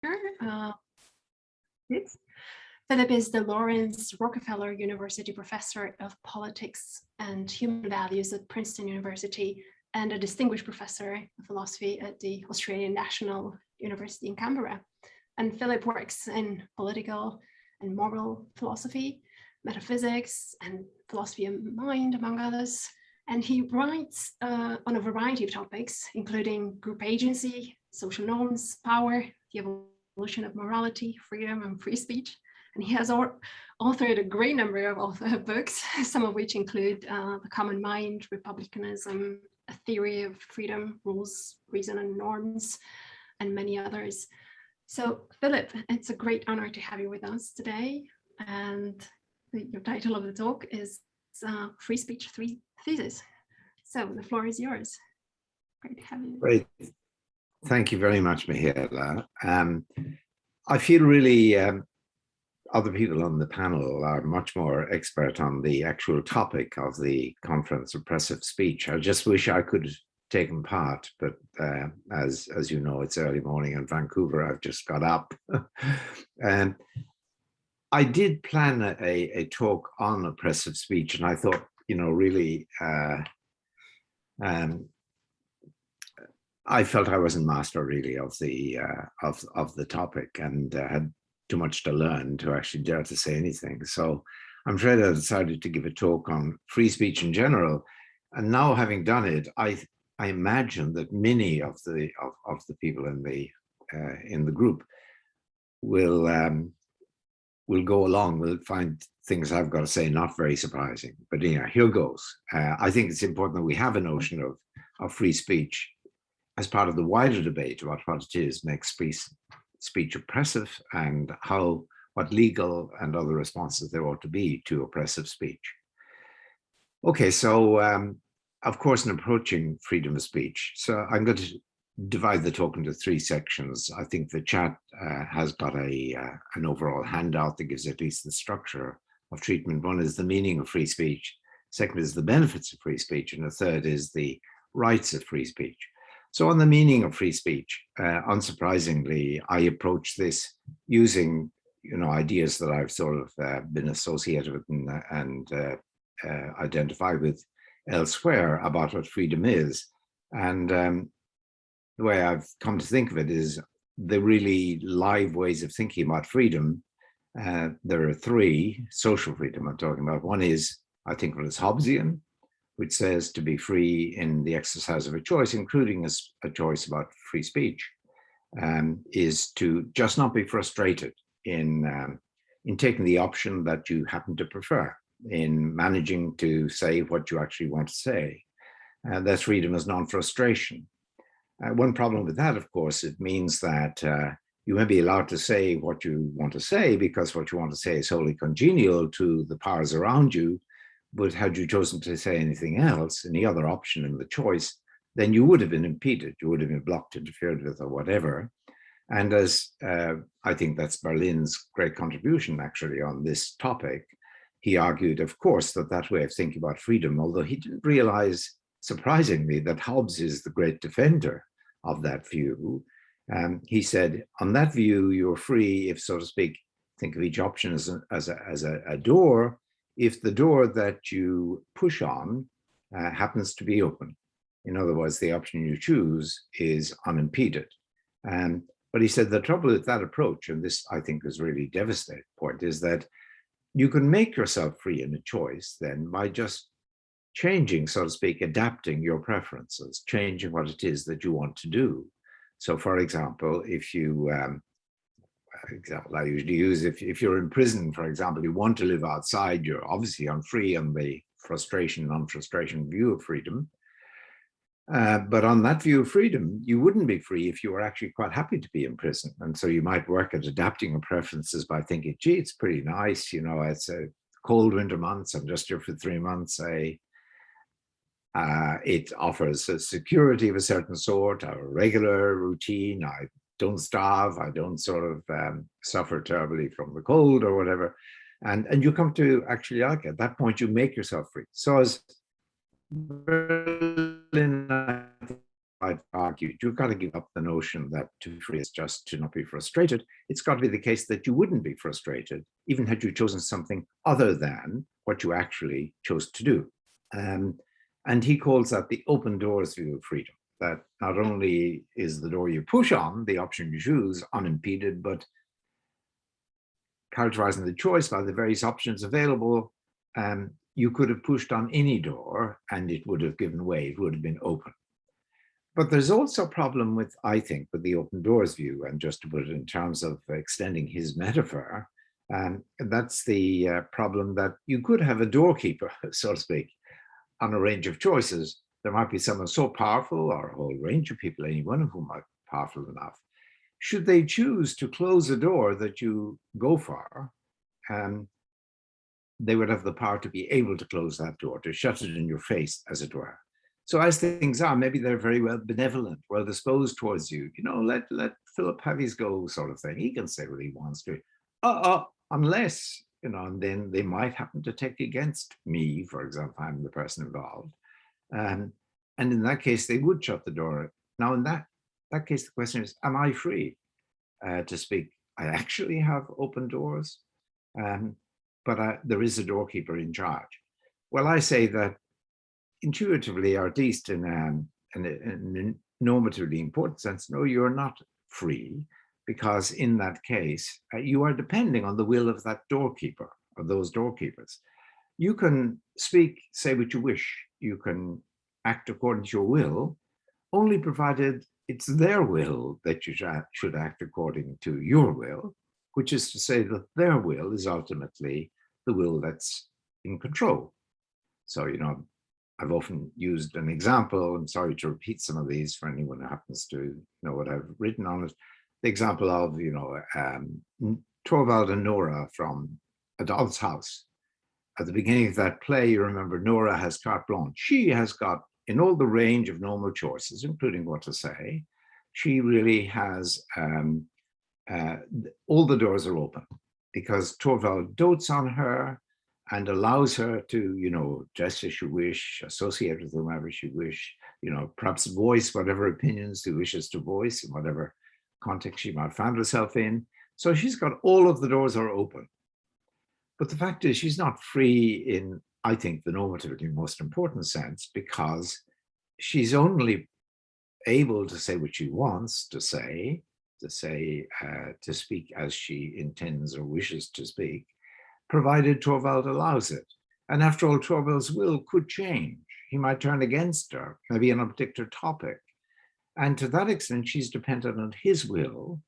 Uh, Philip is the Lawrence Rockefeller University Professor of Politics and Human Values at Princeton University and a distinguished professor of philosophy at the Australian National University in Canberra. And Philip works in political and moral philosophy, metaphysics, and philosophy of mind, among others. And he writes on a variety of topics, including group agency, social norms, power, the evolution of morality, freedom, and free speech. And he has authored a great number of books, some of which include The Common Mind, Republicanism, A Theory of Freedom, Rules, Reason, and Norms, and many others. So, Philip, it's a great honor to have you with us today. And your title of the talk is Free Speech 3 Thesis. So the floor is yours. Great to have you. Great. Thank you very much, Mihaela. I feel really other people on the panel are much more expert on the actual topic of the conference, oppressive speech. I just wish I could have taken part, but as you know, it's early morning in Vancouver. I've just got up. And I did plan a talk on oppressive speech, and I thought, really, I felt I wasn't master really of the topic, and had too much to learn to actually dare to say anything. So I'm afraid I decided to give a talk on free speech in general. And now, having done it, I imagine that many of the people in the group will go along, will find things I've got to say not very surprising. But here goes. I think it's important that we have a notion of free speech as part of the wider debate about what it is makes free speech oppressive, and what legal and other responses there ought to be to oppressive speech. Okay, so of course, in approaching freedom of speech, so I'm going to divide the talk into 3 sections. I think the chat has got an overall handout that gives at least the structure of treatment. One is the meaning of free speech. Second is the benefits of free speech. And the third is the rights of free speech. So on the meaning of free speech, unsurprisingly, I approach this using ideas that I've sort of been associated with and identified with elsewhere about what freedom is. And the way I've come to think of it is the really live ways of thinking about freedom. There are 3. Social freedom I'm talking about. One is, I think, what is Hobbesian, which says to be free in the exercise of a choice, including a choice about free speech, is to just not be frustrated in taking the option that you happen to prefer, in managing to say what you actually want to say. That's freedom as non-frustration. One problem with that, of course, it means that you may be allowed to say what you want to say because what you want to say is wholly congenial to the powers around you. But had you chosen to say anything else, any other option in the choice, then you would have been impeded, you would have been blocked, interfered with, or whatever. And as I think that's Berlin's great contribution actually on this topic, he argued, of course, that way of thinking about freedom, although he didn't realize, surprisingly, that Hobbes is the great defender of that view. He said, on that view, you're free if, so to speak, think of each option as a door, if the door that you push on happens to be open. In other words, the option you choose is unimpeded. But he said the trouble with that approach, and this I think is really devastating point, is that you can make yourself free in a choice then by just changing, so to speak, adapting your preferences, changing what it is that you want to do. So for example, if you, example I usually use, if you're in prison, for example, you want to live outside, you're obviously unfree on the frustration, non-frustration view of freedom. But on that view of freedom, you wouldn't be free if you were actually quite happy to be in prison. And so you might work at adapting your preferences by thinking, gee, it's pretty nice, it's a cold winter months, I'm just here for 3 months, it offers a security of a certain sort, a regular routine, I don't starve, I don't sort of suffer terribly from the cold or whatever. And you come to actually like it. At that point, you make yourself free. So as Berlin, I I've argued, you've got to give up the notion that to be free is just to not be frustrated. It's got to be the case that you wouldn't be frustrated, even had you chosen something other than what you actually chose to do. And he calls that the open doors view of freedom, that not only is the door you push on, the option you choose, unimpeded, but characterizing the choice by the various options available, you could have pushed on any door and it would have given way, it would have been open. But there's also a problem with, I think, with the open doors view, and just to put it in terms of extending his metaphor, that's the problem that you could have a doorkeeper, so to speak, on a range of choices. There might be someone so powerful, or a whole range of people, any one of whom might be powerful enough. Should they choose to close a door that you go for, they would have the power to be able to close that door, to shut it in your face, as it were. So as things are, maybe they're very well benevolent, well disposed towards you. You know, let Philip have his go, sort of thing. He can say what he wants to. Unless, you know, and then they might happen to take against me, for example, I'm the person involved. And in that case, they would shut the door. Now, in that case, the question is, am I free to speak? I actually have open doors, but there is a doorkeeper in charge. Well, I say that intuitively, or at least in a normatively important sense, no, you're not free, because in that case, you are depending on the will of that doorkeeper or those doorkeepers. You can speak, say what you wish, you can act according to your will, only provided it's their will that you should act according to your will, which is to say that their will is ultimately the will that's in control. So, you know, I've often used an example, I'm sorry to repeat some of these for anyone who happens to know what I've written on it. The example of, you know, Torvald and Nora from A Doll's House. At the beginning of that play, you remember Nora has carte blanche. She has got, in all the range of normal choices, including what to say, she really has, all the doors are open, because Torvald dotes on her and allows her to, you know, dress as she wish, associate with whomever she wish, you know, perhaps voice whatever opinions she wishes to voice in whatever context she might find herself in. So she's got all of the doors are open. But the fact is, she's not free in, I think, the normatively most important sense, because she's only able to say what she wants to say, to speak as she intends or wishes to speak, provided Torvald allows it. And after all, Torvald's will could change. He might turn against her, maybe on a particular topic. And to that extent, she's dependent on his will,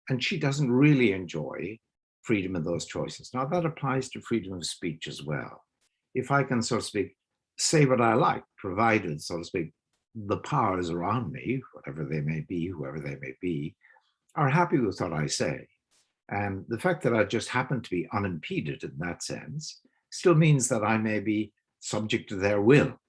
and she doesn't really enjoy freedom in those choices. Now, that applies to freedom of speech as well. If I can, so to speak, say what I like, provided, so to speak, the powers around me, whatever they may be, whoever they may be, are happy with what I say. And the fact that I just happen to be unimpeded in that sense still means that I may be subject to their will.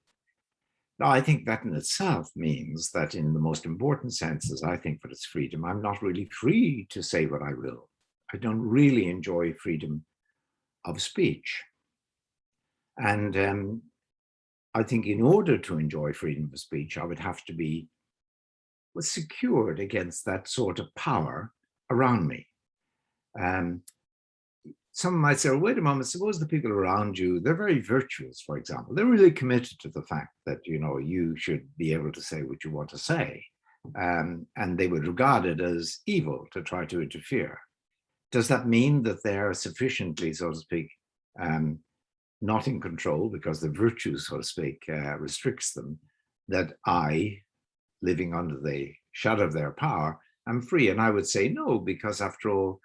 Now, I think that in itself means that in the most important sense, as I think for its freedom, I'm not really free to say what I will. I don't really enjoy freedom of speech. And I think in order to enjoy freedom of speech, I would have to be secured against that sort of power around me. Some might say, well, wait a moment, suppose the people around you, they're very virtuous, for example. They're really committed to the fact that, you know, you should be able to say what you want to say. And they would regard it as evil to try to interfere. Does that mean that they're sufficiently, so to speak, not in control because the virtue, so to speak, restricts them, that I, living under the shadow of their power, am free? And I would say no, because after all,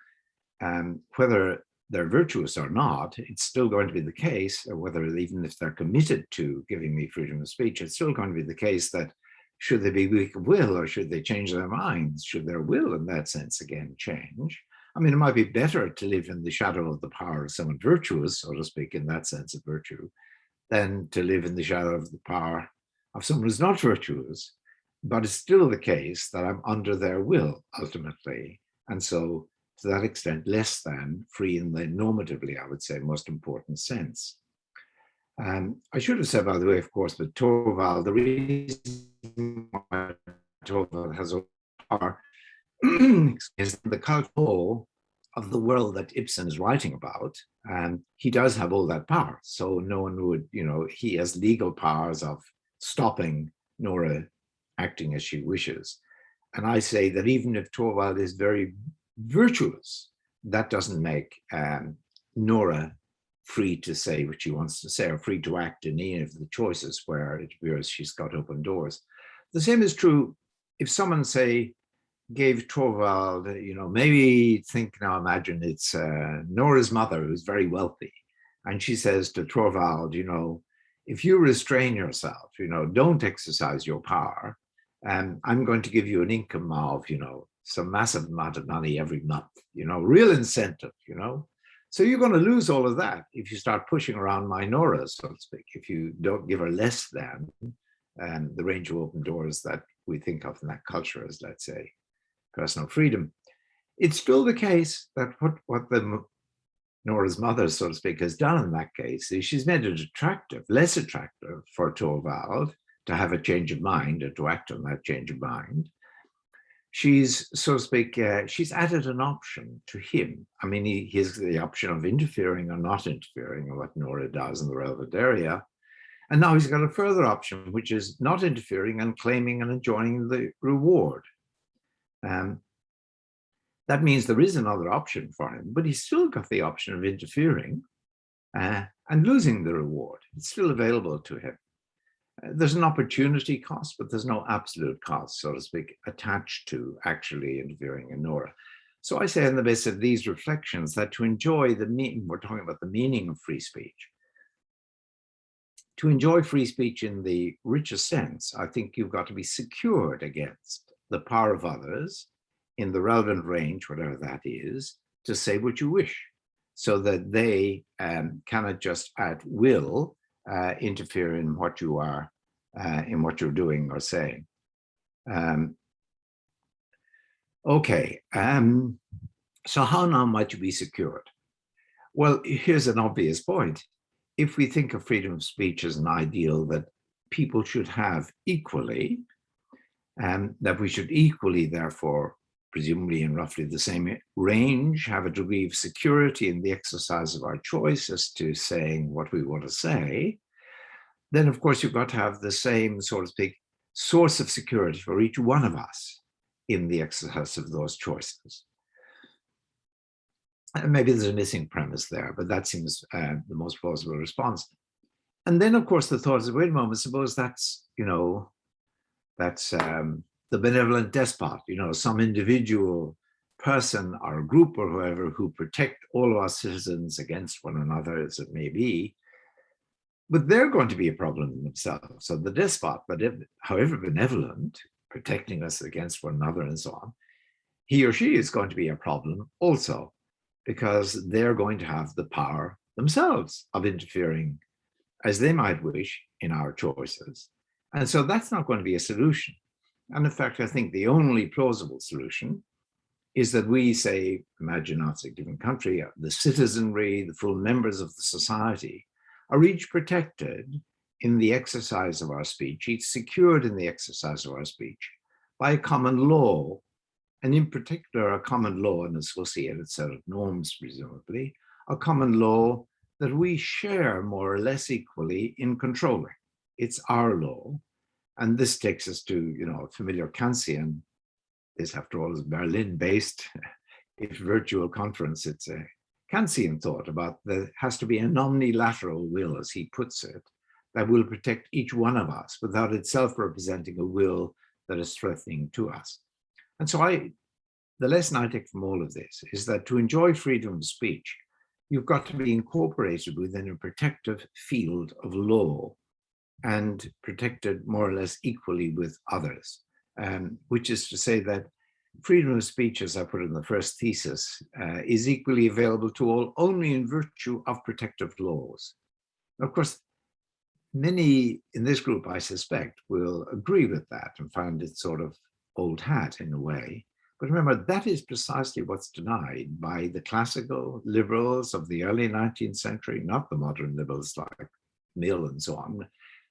whether they're virtuous or not, it's still going to be the case, or whether even if they're committed to giving me freedom of speech, it's still going to be the case that should they be weak of will, or should they change their minds, should their will in that sense again change? I mean, it might be better to live in the shadow of the power of someone virtuous, so to speak, in that sense of virtue, than to live in the shadow of the power of someone who's not virtuous. But it's still the case that I'm under their will ultimately. And so to that extent, less than free in the normatively, I would say, most important sense. I should have said, by the way, of course, that Torvald, the reason why Torvald has all power is the cultural of the world that Ibsen is writing about. And he does have all that power. So no one would, he has legal powers of stopping Nora acting as she wishes. And I say that even if Torvald is very virtuous, that doesn't make Nora free to say what she wants to say or free to act in any of the choices where it appears she's got open doors. The same is true if someone, say, gave Torvald, maybe imagine it's Nora's mother who's very wealthy. And she says to Torvald, if you restrain yourself, don't exercise your power, I'm going to give you an income of, some massive amount of money every month, real incentive, So you're going to lose all of that if you start pushing around my Nora, so to speak, if you don't give her less than the range of open doors that we think of in that culture as, let's say, personal freedom. It's still the case that what the Nora's mother, so to speak, has done in that case is she's made it less attractive for Torvald to have a change of mind or to act on that change of mind. She's, so to speak, she's added an option to him. I mean, he has the option of interfering or not interfering in what Nora does in the relevant area. And now he's got a further option, which is not interfering and claiming and enjoying the reward. That means there is another option for him, but he's still got the option of interfering and losing the reward. It's still available to him. There's an opportunity cost, but there's no absolute cost, so to speak, attached to actually interfering in Nora. So I say on the basis of these reflections that to enjoy the meaning, we're talking about the meaning of free speech. To enjoy free speech in the richest sense, I think you've got to be secured against the power of others in the relevant range, whatever that is, to say what you wish, so that they cannot just at will interfere in what you are, in what you're doing or saying. Okay, so how now might you be secured? Well, here's an obvious point. If we think of freedom of speech as an ideal that people should have equally, that we should equally, therefore, presumably in roughly the same range, have a degree of security in the exercise of our choice as to saying what we want to say, then of course you've got to have the same, so to speak, source of security for each one of us in the exercise of those choices. And maybe there's a missing premise there, but that seems the most plausible response. And then, of course, the thought is, wait a moment, suppose that's, that's the benevolent despot, some individual person or group or whoever who protect all of our citizens against one another, as it may be, but they're going to be a problem in themselves. So the despot, but however benevolent, protecting us against one another and so on, he or she is going to be a problem also, because they're going to have the power themselves of interfering as they might wish in our choices. And so that's not going to be a solution. And in fact, I think the only plausible solution is that we say, imagine us a given country, the citizenry, the full members of the society are each protected in the exercise of our speech, each secured in the exercise of our speech by a common law, and in particular a common law, an associated set of norms, presumably, a common law that we share more or less equally in controlling. It's our law. And this takes us to, a familiar Kantian, this after all is Berlin-based, if virtual conference, it's a Kantian thought about there has to be an omnilateral will, as he puts it, that will protect each one of us without itself representing a will that is threatening to us. And so the lesson I take from all of this is that to enjoy freedom of speech, you've got to be incorporated within a protective field of law and protected more or less equally with others, which is to say that freedom of speech, as I put in the first thesis, is equally available to all only in virtue of protective laws. Of course, many in this group, I suspect, will agree with that and find it sort of old hat in a way. But remember, that is precisely what's denied by the classical liberals of the early 19th century, not the modern liberals like Mill and so on,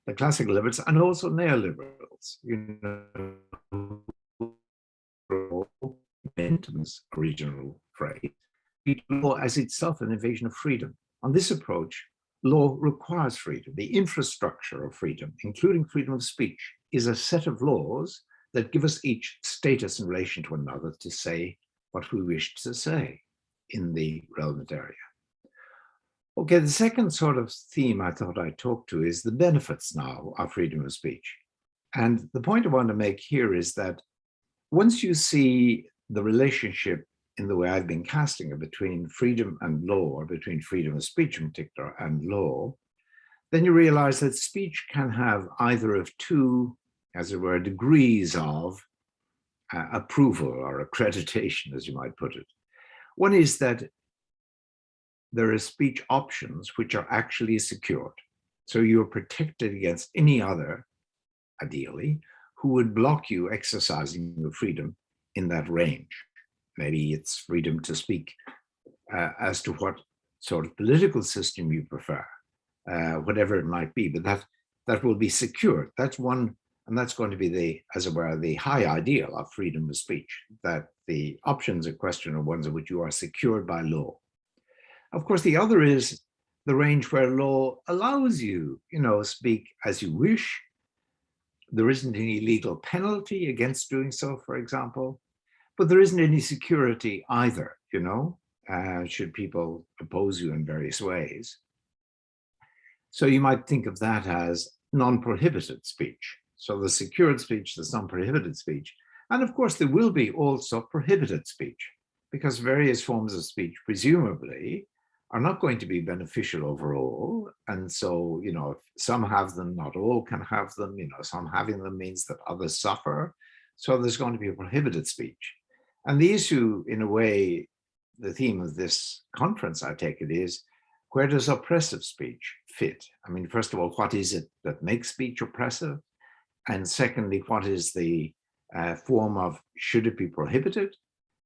the classical liberals and also neoliberals, you know, Bentham's original phrase, law as itself an invasion of freedom. On this approach, law requires freedom. The infrastructure of freedom, including freedom of speech, is a set of laws that give us each status in relation to one another to say what we wish to say in the relevant area. Okay, the second sort of theme I thought I'd talk to is the benefits now of freedom of speech. And the point I want to make here is that once you see the relationship in the way I've been casting it between freedom and law, or between freedom of speech in particular and law, then you realize that speech can have either of two, as it were, degrees of approval or accreditation, as you might put it. One is that there are speech options which are actually secured. So you're protected against any other, ideally, who would block you exercising your freedom in that range. Maybe it's freedom to speak as to what sort of political system you prefer, whatever it might be, but that will be secured. That's one, and that's going to be the, as it were, the high ideal of freedom of speech, that the options in question are ones in which you are secured by law. Of course, the other is the range where law allows you, speak as you wish. There isn't any legal penalty against doing so, for example, but there isn't any security either, should people oppose you in various ways. So you might think of that as non-prohibited speech. So the secured speech, the non-prohibited speech. And of course, there will be also prohibited speech, because various forms of speech, presumably, are not going to be beneficial overall. And so, some have them, not all can have them, some having them means that others suffer. So there's going to be a prohibited speech. And the issue, in a way, the theme of this conference, I take it, is where does oppressive speech fit? I mean, first of all, what is it that makes speech oppressive? And secondly, what is the form of, should it be prohibited?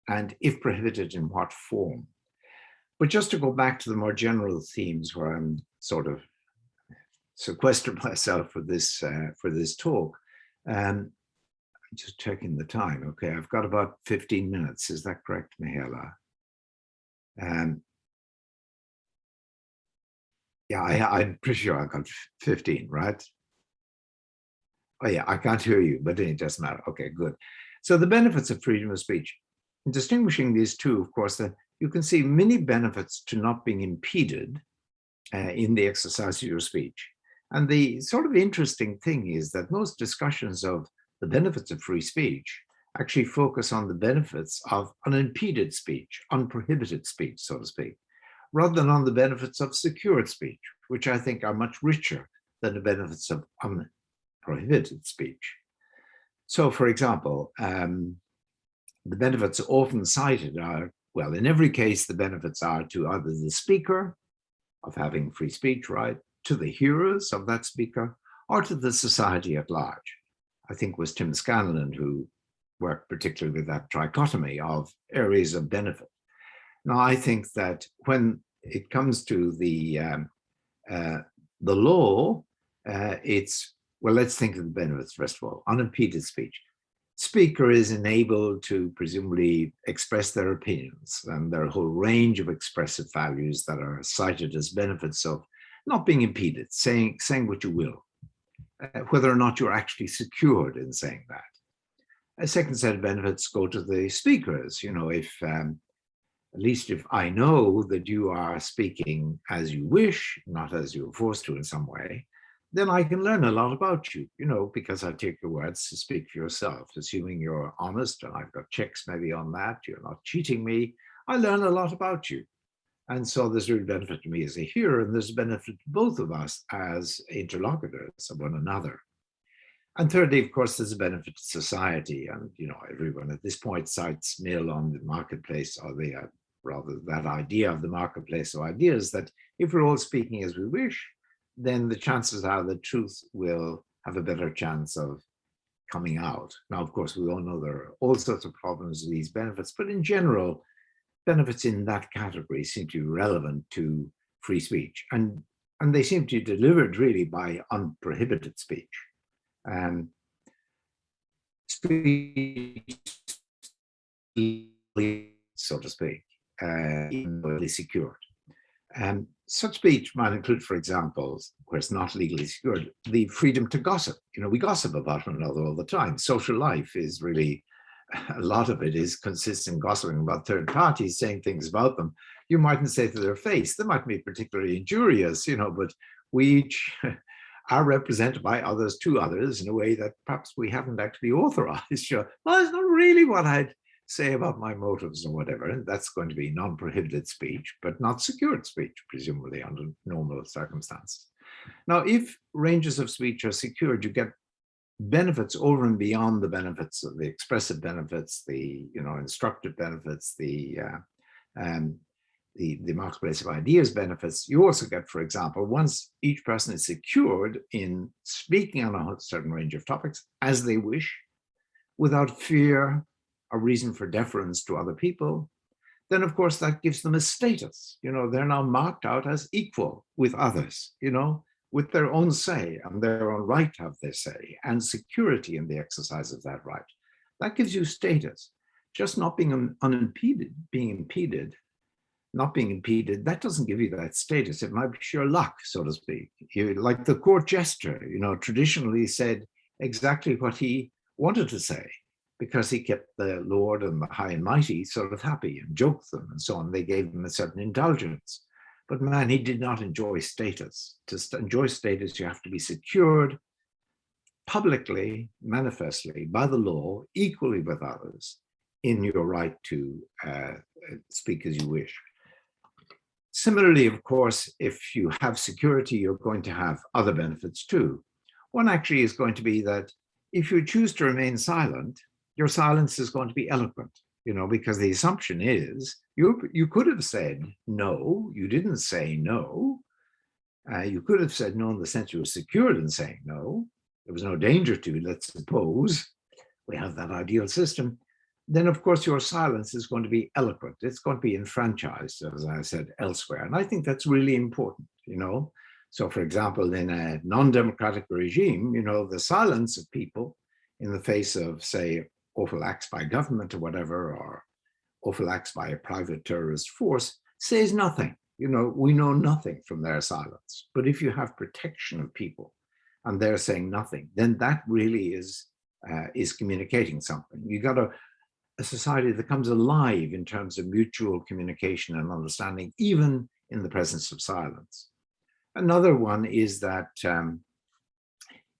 And if prohibited, in what form? But just to go back to the more general themes where I'm sort of sequestered myself for this talk, I'm just checking the time. Okay, I've got about 15 minutes. Is that correct, Mihaela? Yeah, I'm pretty sure I got 15, right? Oh yeah, I can't hear you, but it doesn't matter. Okay, good. So the benefits of freedom of speech. In distinguishing these two, of course, that you can see many benefits to not being impeded in the exercise of your speech. And the sort of interesting thing is that most discussions of the benefits of free speech actually focus on the benefits of unimpeded speech, unprohibited speech, so to speak, rather than on the benefits of secured speech, which I think are much richer than the benefits of unprohibited speech. So, for example, the benefits often cited are, well, in every case, the benefits are to either the speaker of having free speech, right, to the hearers of that speaker, or to the society at large. I think it was Tim Scanlon who worked particularly with that trichotomy of areas of benefit. Now, I think that when it comes to the law, it's, well, let's think of the benefits first of all. Unimpeded speech. Speaker is enabled to presumably express their opinions, and there are a whole range of expressive values that are cited as benefits of not being impeded, saying what you will, whether or not you're actually secured in saying that. A second set of benefits go to the speakers. If at least if I know that you are speaking as you wish, not as you're forced to in some way, then I can learn a lot about you, because I take your words to speak for yourself, assuming you're honest, and I've got checks maybe on that, you're not cheating me, I learn a lot about you. And so there's real benefit to me as a hearer, and there's benefit to both of us as interlocutors of one another. And thirdly, of course, there's a benefit to society. And, everyone at this point cites Mill on the marketplace, or rather that idea of the marketplace of ideas, that if we're all speaking as we wish, then the chances are the truth will have a better chance of coming out. Now, of course, we all know there are all sorts of problems with these benefits, but in general, benefits in that category seem to be relevant to free speech. And and they seem to be delivered really by unprohibited speech. Speech, so to speak, legally secured. Such speech might include, for example, where it's not legally secured, the freedom to gossip. We gossip about one another all the time. Social life is really, a lot of it consists in gossiping about third parties, saying things about them you mightn't say to their face. They might be particularly injurious, but we each are represented by others to others in a way that perhaps we haven't actually authorized. Well, it's not really what I'd say about my motives or whatever, and that's going to be non-prohibited speech, but not secured speech, presumably under normal circumstances. Now, if ranges of speech are secured, you get benefits over and beyond the benefits of the expressive benefits, the instructive benefits, the marketplace of ideas benefits. You also get, for example, once each person is secured in speaking on a certain range of topics as they wish, without fear or reason for deference to other people, then of course that gives them a status. They're now marked out as equal with others, with their own say and their own right to have their say and security in the exercise of that right. That gives you status. Just not being unimpeded, not being impeded, that doesn't give you that status. It might be sheer luck, so to speak. Like the court jester, traditionally said exactly what he wanted to say, because he kept the Lord and the high and mighty sort of happy and joked them and so on. They gave him a certain indulgence. But man, he did not enjoy status. To enjoy status, you have to be secured publicly, manifestly, by the law, equally with others, in your right to speak as you wish. Similarly, of course, if you have security, you're going to have other benefits too. One actually is going to be that if you choose to remain silent, your silence is going to be eloquent, because the assumption is you could have said no, you didn't say no. You could have said no in the sense you were secured in saying no. There was no danger to, let's suppose. We have that ideal system. Then, of course, your silence is going to be eloquent. It's going to be enfranchised, as I said elsewhere. And I think that's really important, So, for example, in a non-democratic regime, the silence of people in the face of, say, awful acts by government or whatever, or awful acts by a private terrorist force, says nothing. We know nothing from their silence. But if you have protection of people and they're saying nothing, then that really is communicating something. You got a society that comes alive in terms of mutual communication and understanding, even in the presence of silence. Another one is that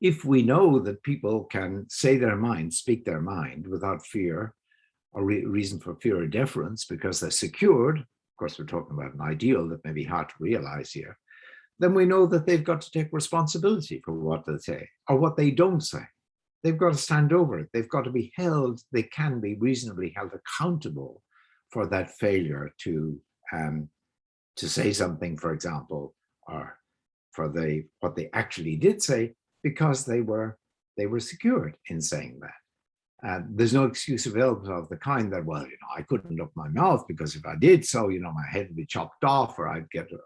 if we know that people can say their mind, speak their mind without fear or reason for fear or deference because they're secured, of course, we're talking about an ideal that may be hard to realize here, then we know that they've got to take responsibility for what they say or what they don't say. They've got to stand over it. They've got to be held, they can be reasonably held accountable for that failure to say something, for example, or for what they actually did say, because they were secured in saying that. There's no excuse available of the kind that, well, I couldn't open my mouth because if I did so, my head would be chopped off, or I'd get a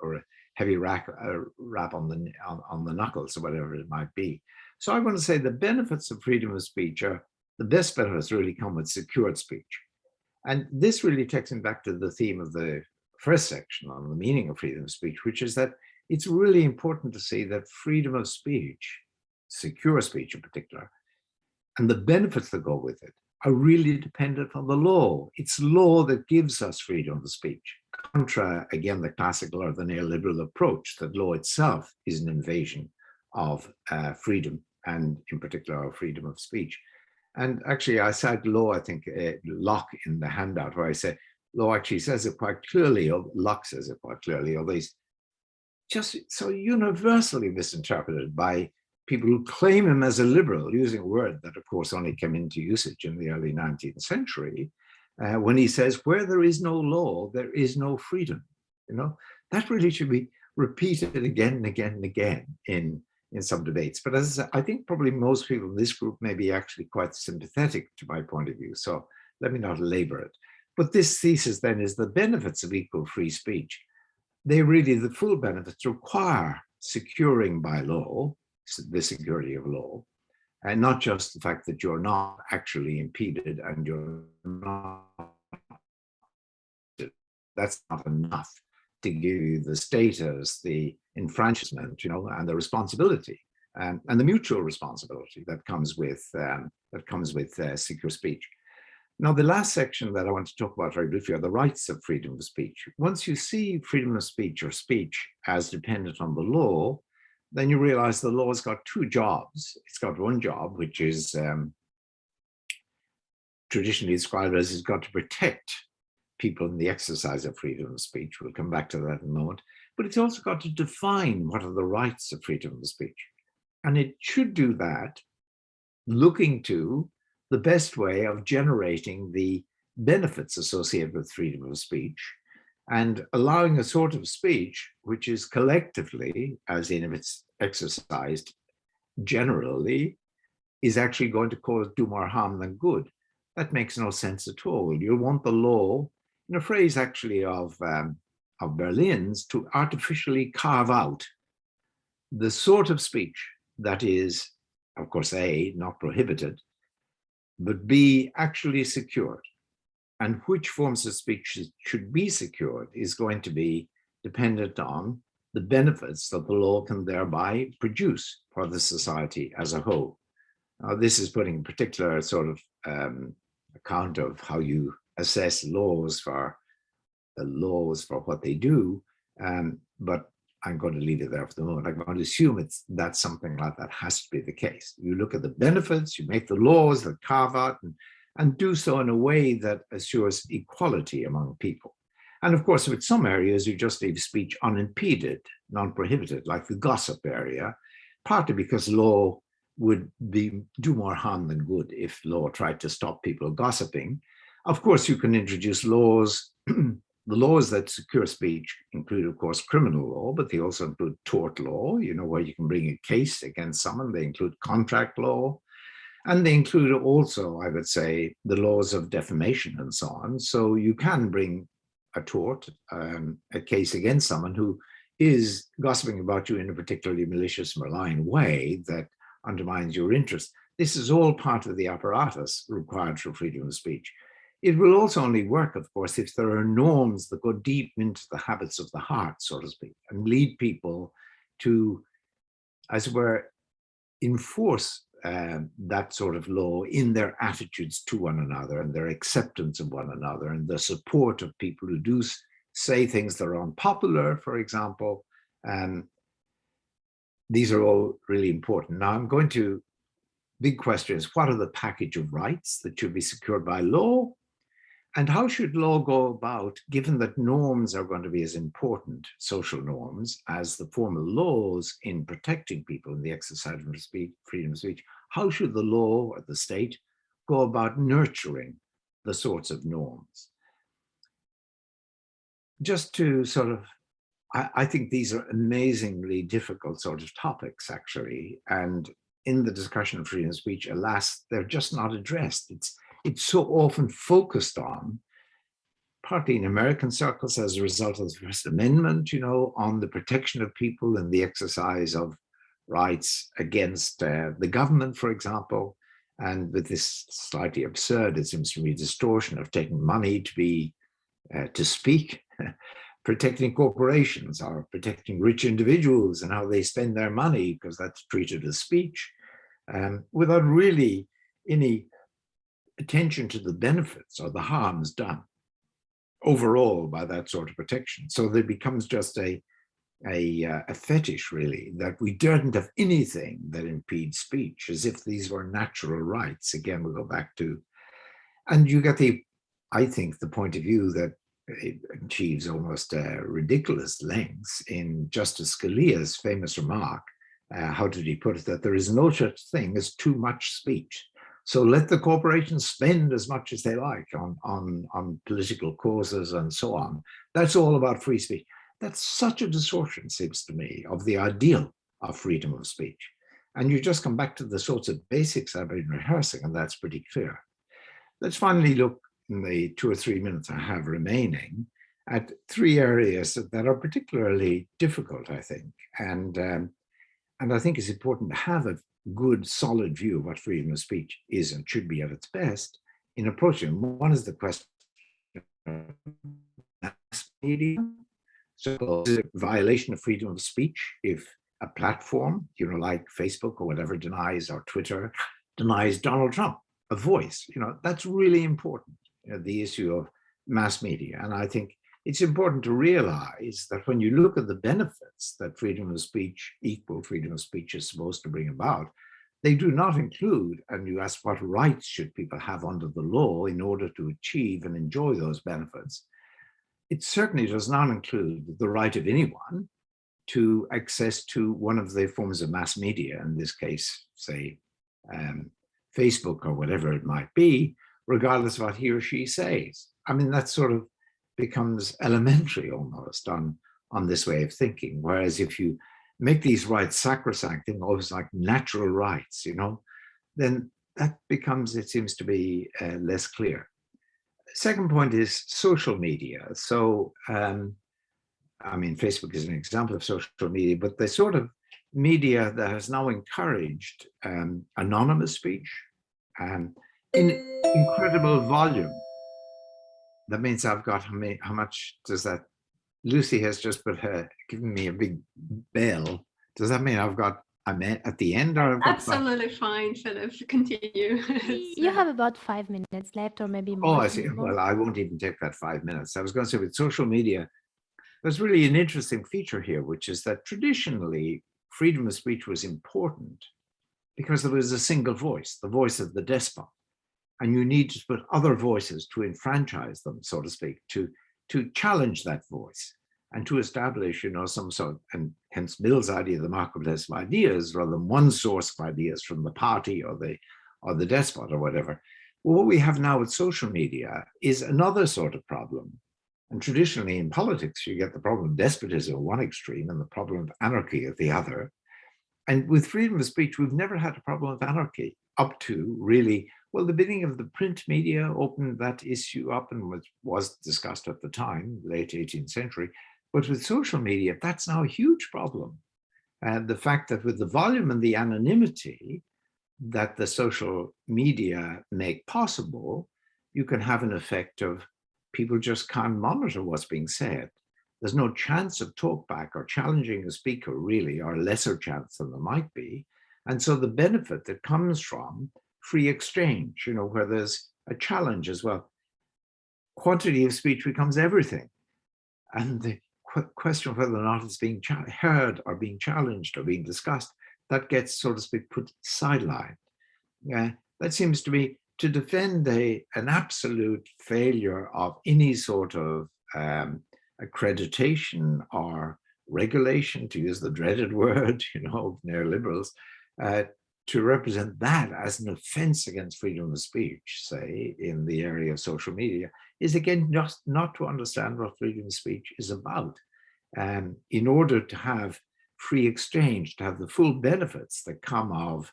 heavy rap on the knuckles, or whatever it might be. So I want to say the benefits of freedom of speech are, the best benefits really come with secured speech. And this really takes me back to the theme of the first section on the meaning of freedom of speech, which is that it's really important to see that freedom of speech, secure speech in particular, and the benefits that go with it are really dependent on the law. It's law that gives us freedom of speech. Contra, again, the classical or the neoliberal approach that law itself is an invasion of freedom, and in particular, our freedom of speech. And actually, I cite law, I think, Locke in the handout, where I say, law actually says it quite clearly, or Locke says it quite clearly, although he's just so universally misinterpreted by people who claim him as a liberal, using a word that, of course, only came into usage in the early 19th century, when he says, where there is no law, there is no freedom. That really should be repeated again and again and again in some debates. But as I think probably most people in this group may be actually quite sympathetic to my point of view, so let me not labor it. But this thesis then is the benefits of equal free speech. They really, the full benefits require securing by law, the security of law, and not just the fact that you're not actually impeded and you're not, that's not enough to give you the status, the enfranchisement, and the responsibility and the mutual responsibility that comes with secure speech. Now, the last section that I want to talk about very briefly are the rights of freedom of speech. Once you see freedom of speech or speech as dependent on the law, then you realize the law has got two jobs. It's got one job, which is traditionally described as it's got to protect people in the exercise of freedom of speech. We'll come back to that in a moment. But it's also got to define what are the rights of freedom of speech. And it should do that looking to the best way of generating the benefits associated with freedom of speech and allowing a sort of speech which is collectively, as in if it's exercised generally, is actually going to do more harm than good. That makes no sense at all. You want the law, in a phrase actually of Berlin's, to artificially carve out the sort of speech that is, of course, A, not prohibited, but B, actually secured. And which forms of speech should be secured is going to be dependent on the benefits that the law can thereby produce for the society as a whole. This is putting a particular sort of account of how you assess laws for what they do, but I'm going to leave it there for the moment. I'm going to assume that's something like that has to be the case. You look at the benefits, you make the laws that carve out and do so in a way that assures equality among people. And of course, with some areas, you just leave speech unimpeded, non-prohibited, like the gossip area, partly because law would do more harm than good if law tried to stop people gossiping. Of course, you can introduce laws. The laws that secure speech include, of course, criminal law, but they also include tort law, where you can bring a case against someone. They include contract law. And they include also, I would say, the laws of defamation and so on. So you can bring a tort, a case against someone who is gossiping about you in a particularly malicious, malign way that undermines your interest. This is all part of the apparatus required for freedom of speech. It will also only work, of course, if there are norms that go deep into the habits of the heart, so to speak, and lead people to, as it were, enforce that sort of law in their attitudes to one another and their acceptance of one another and the support of people who do say things that are unpopular, for example. These are all really important. Now I'm going to, big question is, what are the package of rights that should be secured by law? And how should law go about, given that norms are going to be as important, social norms, as the formal laws in protecting people in the exercise of freedom of speech? How should the law or the state go about nurturing the sorts of norms? Just to sort of, I think these are amazingly difficult sort of topics, actually. And in the discussion of freedom of speech, alas, they're just not addressed. It's so often focused on, partly in American circles as a result of the First Amendment, on the protection of people and the exercise of rights against the government, for example, and with this slightly absurd, it seems to me, distortion of taking money to speak, protecting corporations or protecting rich individuals and how they spend their money, because that's treated as speech, without really any attention to the benefits or the harms done overall by that sort of protection. So there becomes just a fetish, really, that we don't have anything that impedes speech, as if these were natural rights. Again, we go back to, and you get I think, the point of view that it achieves almost ridiculous lengths in Justice Scalia's famous remark, how did he put it, that there is no such thing as too much speech. So let the corporations spend as much as they like on political causes and so on. That's all about free speech. That's such a distortion, seems to me, of the ideal of freedom of speech. And you just come back to the sorts of basics I've been rehearsing, and that's pretty clear. Let's finally look in the 2 or 3 minutes I have remaining at three areas that are particularly difficult, I think. And I think it's important to have a good, solid view of what freedom of speech is and should be at its best in approaching. One is the question of mass media. So is it a violation of freedom of speech if a platform, like Facebook or whatever denies, or Twitter denies Donald Trump a voice? That's really important, the issue of mass media. And I think it's important to realize that when you look at the benefits that freedom of speech, equal freedom of speech, is supposed to bring about, they do not include, and you ask what rights should people have under the law in order to achieve and enjoy those benefits. It certainly does not include the right of anyone to access to one of the forms of mass media, in this case, say, Facebook or whatever it might be, regardless of what he or she says. I mean, that sort of becomes elementary almost on this way of thinking. Whereas if you make these rights sacrosanct, almost like natural rights, then that becomes, it seems to be, less clear. Second point is social media. So, I mean, Facebook is an example of social media, but the sort of media that has now encouraged anonymous speech in incredible volume. That means I've got, how much does that, Lucy has just given me a big bell. Does that mean I'm at the end, or I've got absolutely fine, Philip, continue. You have about 5 minutes left, or maybe more. Oh, I see. Well, I won't even take that 5 minutes. I was going to say, with social media, there's really an interesting feature here, which is that traditionally freedom of speech was important because there was a single voice, the voice of the despot. And you need to put other voices to enfranchise them, so to speak, to challenge that voice and to establish, some sort, and hence Mill's idea of the marketplace of ideas, rather than one source of ideas from the party or the despot or whatever. Well, what we have now with social media is another sort of problem. And traditionally in politics, you get the problem of despotism at one extreme and the problem of anarchy at the other. And with freedom of speech, we've never had a problem of anarchy up to really, well, the beginning of the print media opened that issue up and was discussed at the time, late 18th century. But with social media, that's now a huge problem. And the fact that with the volume and the anonymity that the social media make possible, you can have an effect of people just can't monitor what's being said. There's no chance of talkback or challenging a speaker, really, or lesser chance than there might be. And so the benefit that comes from free exchange, where there's a challenge as well. Quantity of speech becomes everything. And the question of whether or not it's being heard or being challenged or being discussed, that gets, so to speak, put sidelined. That seems to me to defend an absolute failure of any sort of accreditation or regulation, to use the dreaded word, of neoliberals, to represent that as an offense against freedom of speech, say, in the area of social media, is again just not to understand what freedom of speech is about. In order to have free exchange, to have the full benefits that come of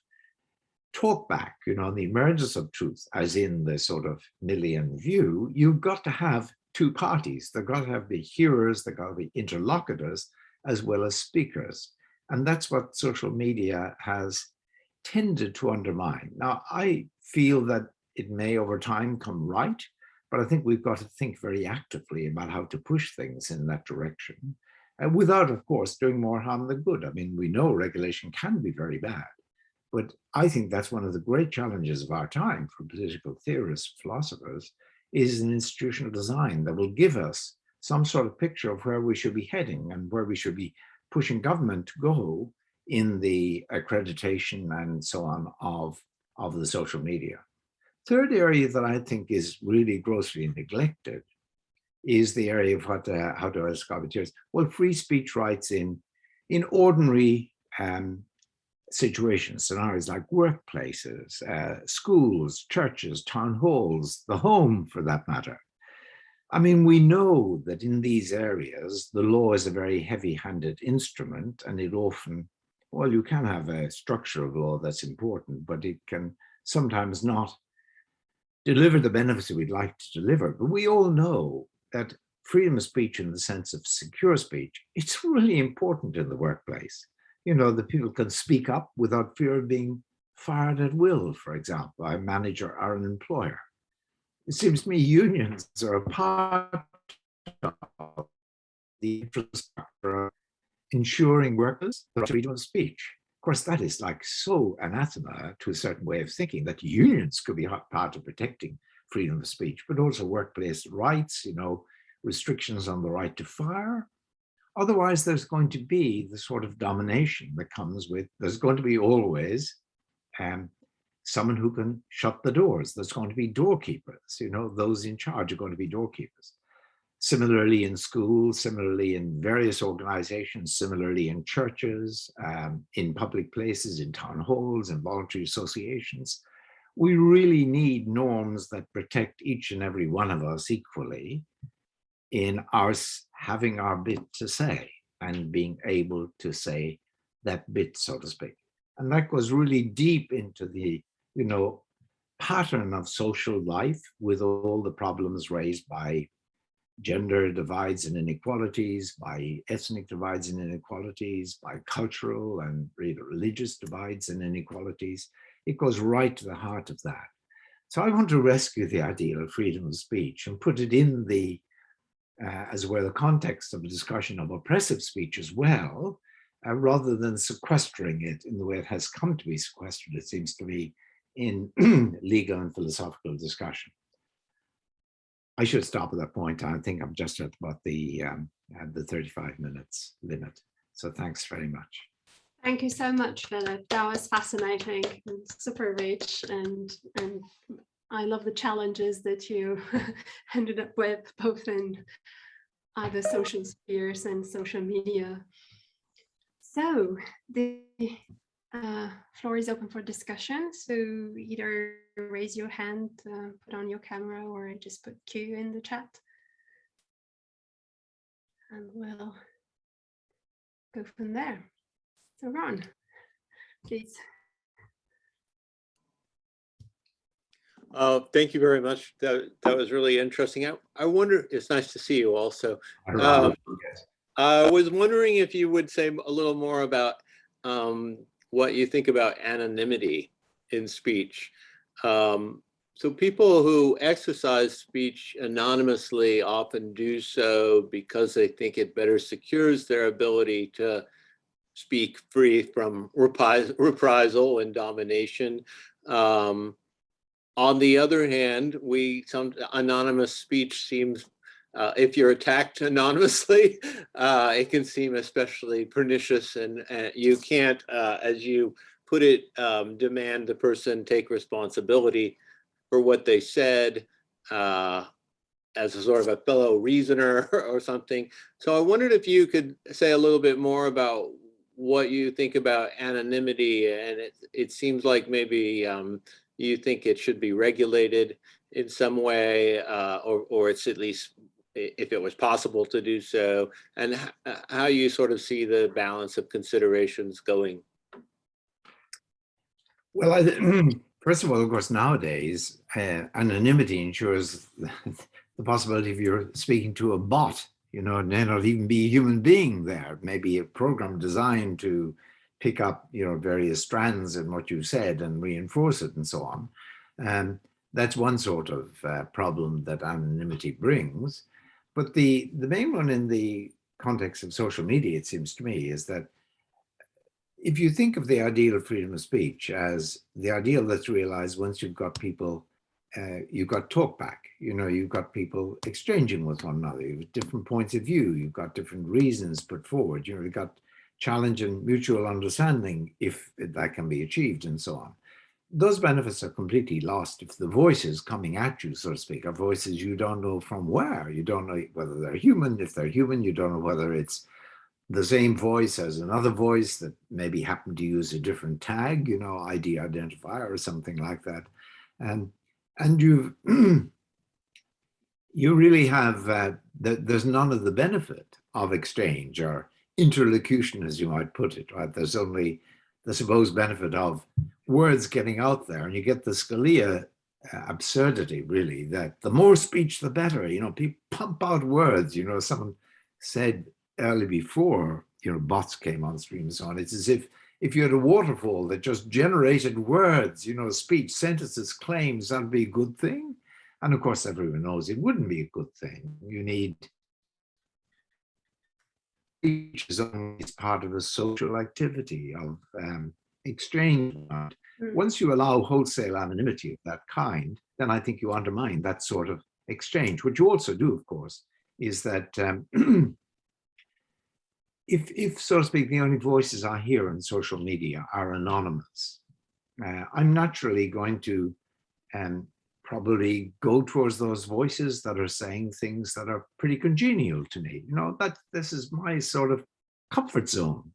talkback, the emergence of truth, as in the sort of Millian view, you've got to have two parties. They've got to have the hearers, they've got to be interlocutors, as well as speakers. And that's what social media has tended to undermine. Now, I feel that it may over time come right, but I think we've got to think very actively about how to push things in that direction, without, of course, doing more harm than good. I mean, we know regulation can be very bad, but I think that's one of the great challenges of our time for political theorists, philosophers, is an institutional design that will give us some sort of picture of where we should be heading and where we should be pushing government to go in the accreditation and so on of the social media. Third area that I think is really grossly neglected is the area of what, how do I describe it here? Well, free speech rights in ordinary situations, scenarios like workplaces, schools, churches, town halls, the home for that matter. I mean, we know that in these areas, the law is a very heavy-handed instrument, and it often, well, you can have a structure of law that's important, but it can sometimes not deliver the benefits that we'd like to deliver. But we all know that freedom of speech in the sense of secure speech, it's really important in the workplace. You know, that people can speak up without fear of being fired at will, for example, by a manager or an employer. It seems to me unions are a part of the infrastructure of ensuring workers the right to freedom of speech. Of course, that is like so anathema to a certain way of thinking that unions could be part of protecting freedom of speech, but also workplace rights, you know, restrictions on the right to fire. Otherwise, there's going to be the sort of domination that comes with, there's going to be always someone who can shut the doors. There's going to be doorkeepers, you know, those in charge are going to be doorkeepers. Similarly in schools, similarly in various organizations, similarly in churches, in public places, in town halls, in voluntary associations. We really need norms that protect each and every one of us equally in our having our bit to say and being able to say that bit, so to speak. And that goes really deep into the, you know, pattern of social life with all the problems raised by gender divides and inequalities, by ethnic divides and inequalities, by cultural and religious divides and inequalities. It goes right to the heart of that. So I want to rescue the ideal of freedom of speech and put it in the, as well, the context of a discussion of oppressive speech as well, rather than sequestering it in the way it has come to be sequestered, it seems to me, in legal and philosophical discussion. I should stop at that point. I think I'm just at about the 35 minutes limit. So thanks very much. Thank you so much, Philip. That was fascinating and super rich. And I love the challenges that you ended up with, both in the social spheres and social media. So the floor is open for discussion. So either raise your hand, put on your camera, or just put Q in the chat. And we'll go from there. So Ron, please. Thank you very much. That was really interesting. I wonder, it's nice to see you also. I was wondering if you would say a little more about what you think about anonymity in speech. So people who exercise speech anonymously often do so because they think it better secures their ability to speak free from reprisal and domination. On the other hand, some anonymous speech seems, if you're attacked anonymously, it can seem especially pernicious, and you can't, as you put it, demand the person take responsibility for what they said as a sort of a fellow reasoner or something. So I wondered if you could say a little bit more about what you think about anonymity, and it seems like maybe you think it should be regulated in some way, or it's at least, if it was possible to do so, and how you sort of see the balance of considerations going. Well, first of all, of course, nowadays, anonymity ensures the possibility of you're speaking to a bot, you know, and may not even be a human being there. Maybe a program designed to pick up, you know, various strands in what you said and reinforce it and so on. And that's one sort of problem that anonymity brings. But the main one in the context of social media, it seems to me, is that if you think of the ideal of freedom of speech as the ideal that's realized once you've got people, you've got talk back, you know, you've got people exchanging with one another, you've different points of view, you've got different reasons put forward, you know, you've got challenge and mutual understanding if that can be achieved and so on. Those benefits are completely lost if the voices coming at you, so to speak, are voices you don't know from where. You don't know whether they're human. If they're human, you don't know whether it's the same voice as another voice that maybe happened to use a different tag, you know, ID identifier or something like that. And you you really have, there's none of the benefit of exchange or interlocution, as you might put it, right? There's only the supposed benefit of words getting out there, and you get the Scalia absurdity, really, that the more speech, the better. People pump out words. Someone said early before, bots came on stream and so on. It's as if you had a waterfall that just generated words, speech, sentences, claims, that'd be a good thing. And of course, everyone knows it wouldn't be a good thing. You need speech is always part of a social activity of exchange. Once you allow wholesale anonymity of that kind, then I think you undermine that sort of exchange. What you also do, of course, is that if, so to speak, the only voices I hear on social media are anonymous, I'm naturally going to probably go towards those voices that are saying things that are pretty congenial to me. That this is my sort of comfort zone.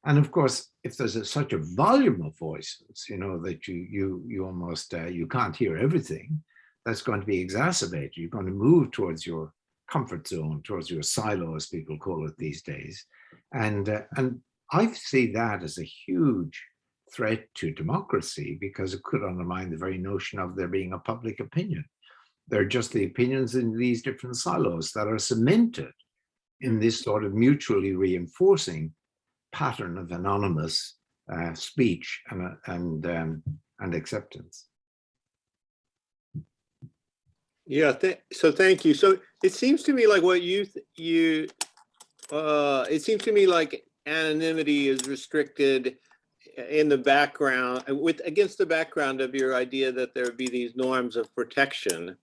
And of course, if there's such a volume of voices, that you almost, you can't hear everything, that's going to be exacerbated. You're going to move towards your comfort zone, towards your silo, as people call it these days. And I see that as a huge threat to democracy, because it could undermine the very notion of there being a public opinion. They're just the opinions in these different silos that are cemented in this sort of mutually reinforcing pattern of anonymous speech and acceptance. Yeah, so thank you. So it seems to me like what it seems to me like anonymity is restricted in the background, against the background of your idea that there would be these norms of protection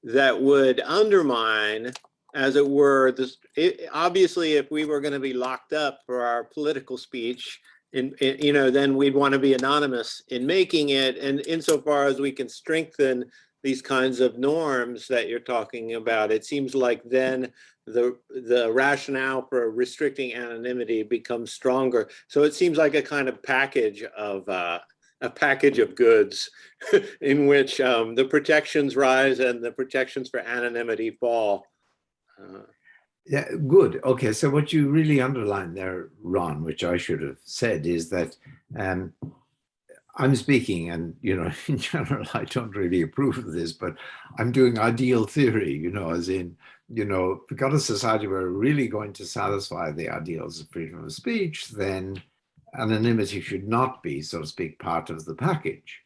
that would undermine, as it were, obviously, if we were going to be locked up for our political speech, then we'd want to be anonymous in making it. And insofar as we can strengthen these kinds of norms that you're talking about, it seems like then the rationale for restricting anonymity becomes stronger. So it seems like a kind of package of goods in which the protections rise and the protections for anonymity fall. Yeah, good. Okay, so what you really underlined there, Ron, which I should have said, is that I'm speaking, and in general, I don't really approve of this, but I'm doing ideal theory, as in, we've got a society where we're really going to satisfy the ideals of freedom of speech, then anonymity should not be, so to speak, part of the package.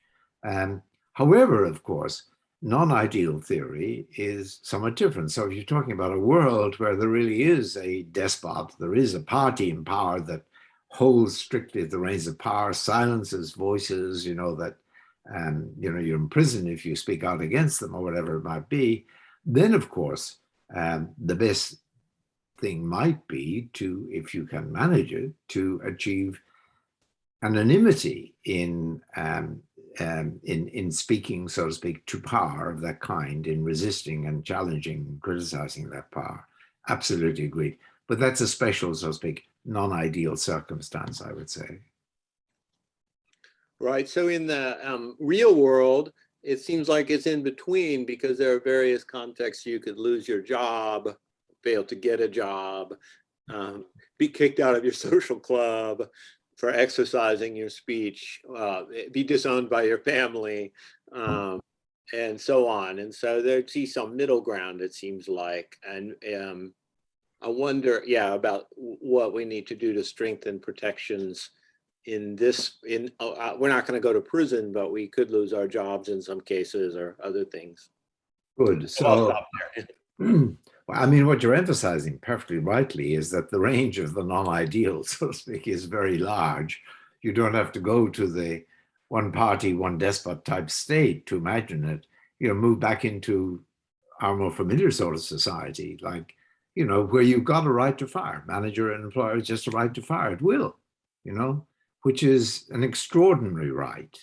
However, of course, non-ideal theory is somewhat different. So if you're talking about a world where there really is a despot, there is a party in power that holds strictly the reins of power, silences voices, that, you're in prison if you speak out against them or whatever it might be, then of course, the best thing might be to, if you can manage it, to achieve anonymity in speaking, so to speak, to power of that kind, in resisting and challenging and criticizing that power. Absolutely agree. But that's a special, so to speak, non-ideal circumstance, I would say. Right. So in the real world, it seems like it's in between, because there are various contexts. You could lose your job, fail to get a job, be kicked out of your social club for exercising your speech, be disowned by your family, and so on. And so there'd see some middle ground, it seems like. And I wonder, about what we need to do to strengthen protections in this. We're not going to go to prison, but we could lose our jobs in some cases, or other things. Good. So I'll stop there. I mean, what you're emphasizing perfectly rightly is that the range of the non-ideal, so to speak, is very large. You don't have to go to the one party, one despot type state to imagine it. Move back into our more familiar sort of society, like, where you've got a right to fire. Manager and employer, just a right to fire at will, which is an extraordinary right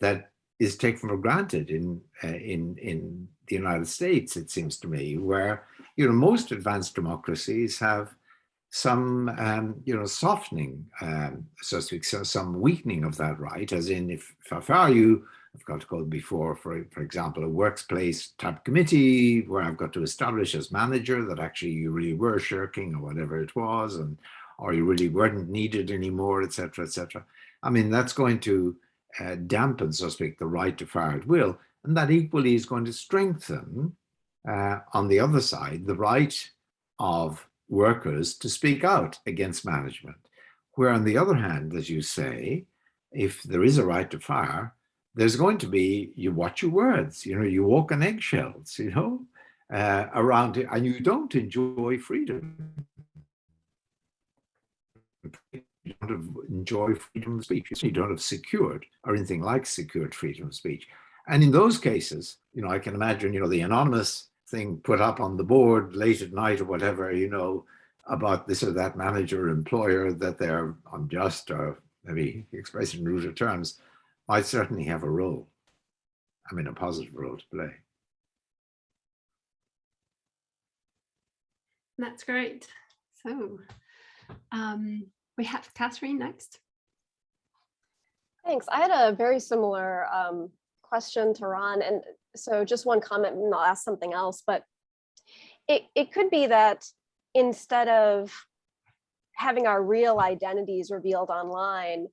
that is taken for granted in the United States, it seems to me, where most advanced democracies have some softening, so to speak, so some weakening of that right, as in if I fire you, I've got to go before, for example, a workplace type committee where I've got to establish as manager that actually you really were shirking or whatever it was, or you really weren't needed anymore, etc., etc. I mean, that's going to dampen, so to speak, the right to fire at will. And that equally is going to strengthen, on the other side, the right of workers to speak out against management. Where on the other hand, as you say, if there is a right to fire, there's going to be, you watch your words, you walk on eggshells, around it, and you don't enjoy freedom. You don't enjoy freedom of speech. You don't have secured or anything like secured freedom of speech. And in those cases, I can imagine, the anonymous thing put up on the board late at night or whatever, about this or that manager or employer, that they're unjust or maybe expressed in ruder terms, might certainly have a role. I mean, a positive role to play. That's great. So we have Catherine next. Thanks. I had a very similar question to Ron. And so just one comment, and I'll ask something else, but it could be that instead of having our real identities revealed online,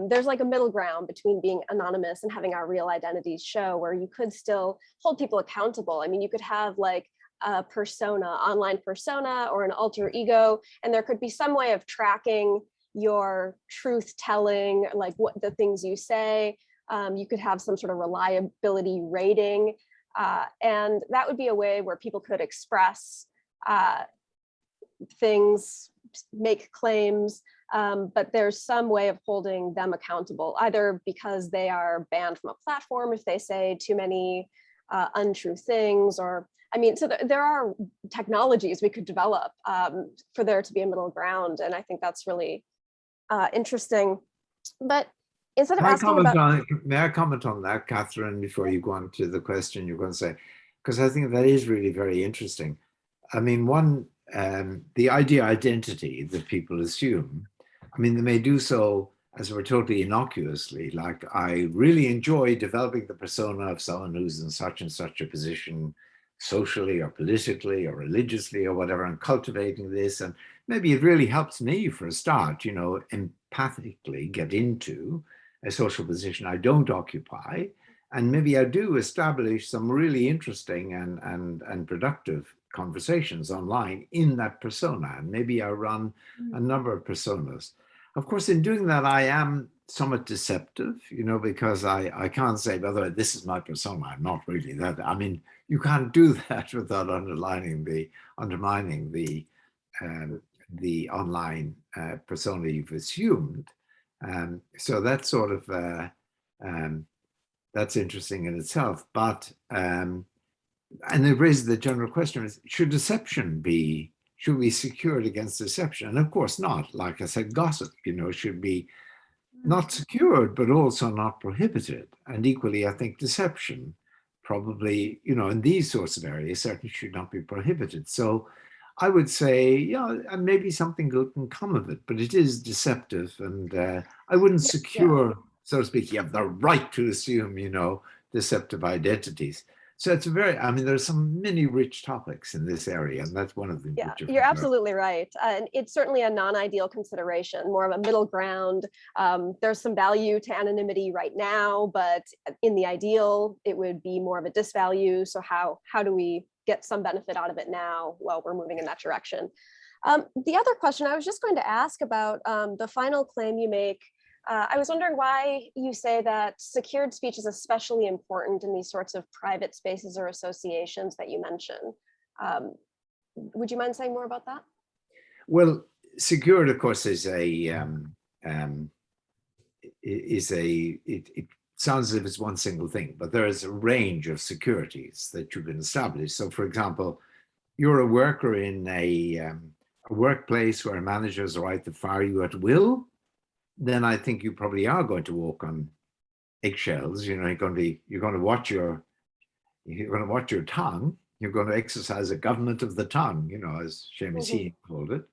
there's like a middle ground between being anonymous and having our real identities show, where you could still hold people accountable. I mean, you could have like a persona, online persona, or an alter ego, and there could be some way of tracking your truth telling, like what the things you say. You could have some sort of reliability rating, and that would be a way where people could express things, make claims, but there's some way of holding them accountable, either because they are banned from a platform if they say too many untrue things, or I mean, so there are technologies we could develop for there to be a middle ground, and I think that's really interesting. But instead of asking about, may I comment on that, Catherine, before you go on to the question you're going to say? Because I think that is really very interesting. I mean, the idea identity that people assume, I mean, they may do so as we're totally innocuously, like, I really enjoy developing the persona of someone who's in such and such a position, socially or politically or religiously or whatever, and cultivating this. And maybe it really helps me for a start, empathically get into a social position I don't occupy. And maybe I do establish some really interesting and productive conversations online in that persona. And maybe I run a number of personas. Of course, in doing that, I am somewhat deceptive, because I can't say, by the way, this is my persona. I'm not really that. I mean, you can't do that without undermining the online persona you've assumed. So that's sort of, that's interesting in itself. But, and it raises the general question, is, should we secure it against deception? And of course not. Like I said, gossip, should be not secured, but also not prohibited. And equally, I think deception probably, in these sorts of areas, certainly should not be prohibited. So I would say, and maybe something good can come of it, but it is deceptive. And I wouldn't secure, so to speak, you have the right to assume, deceptive identities. So it's there's some many rich topics in this area, and that's one of them. Yeah, you're absolutely right. And it's certainly a non-ideal consideration, more of a middle ground. There's some value to anonymity right now, but in the ideal, it would be more of a disvalue. So how do we get some benefit out of it now while we're moving in that direction? The other question I was just going to ask about the final claim you make. I was wondering why you say that secured speech is especially important in these sorts of private spaces or associations that you mentioned. Would you mind saying more about that? Well, secured, of course, it sounds as if it's one single thing, but there is a range of securities that you can establish. So, for example, you're a worker in a workplace where a manager has a right to fire you at will, then I think you probably are going to walk on eggshells. You're going to watch your tongue. You're going to exercise a government of the tongue, as Seamus Heaney called it.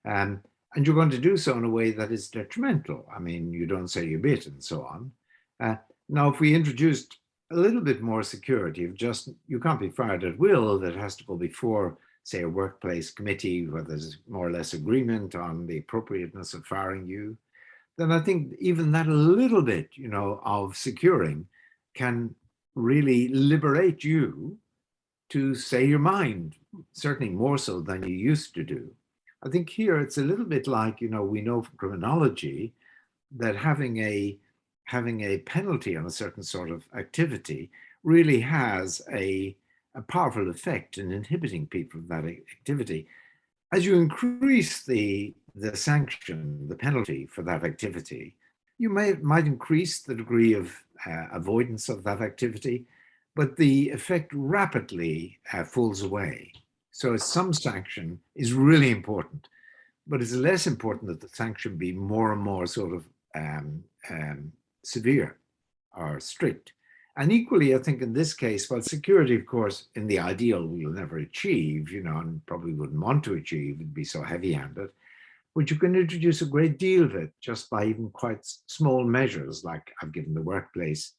And you're going to do so in a way that is detrimental. I mean, you don't say your bit and so on. Now, if we introduced a little bit more security of just, you can't be fired at will, that has to go before, say, a workplace committee where there's more or less agreement on the appropriateness of firing you, then I think even that a little bit, of securing can really liberate you to say your mind, certainly more so than you used to do. I think here it's a little bit like, we know from criminology that having a penalty on a certain sort of activity really has a powerful effect in inhibiting people from that activity. As you increase the sanction, the penalty for that activity, you might increase the degree of avoidance of that activity, but the effect rapidly falls away. So some sanction is really important, but it's less important that the sanction be more and more sort of severe or strict. And equally, I think in this case, while security, of course, in the ideal, we will never achieve, and probably wouldn't want to achieve, it'd be so heavy-handed, but you can introduce a great deal of it just by even quite small measures, like I've given the workplace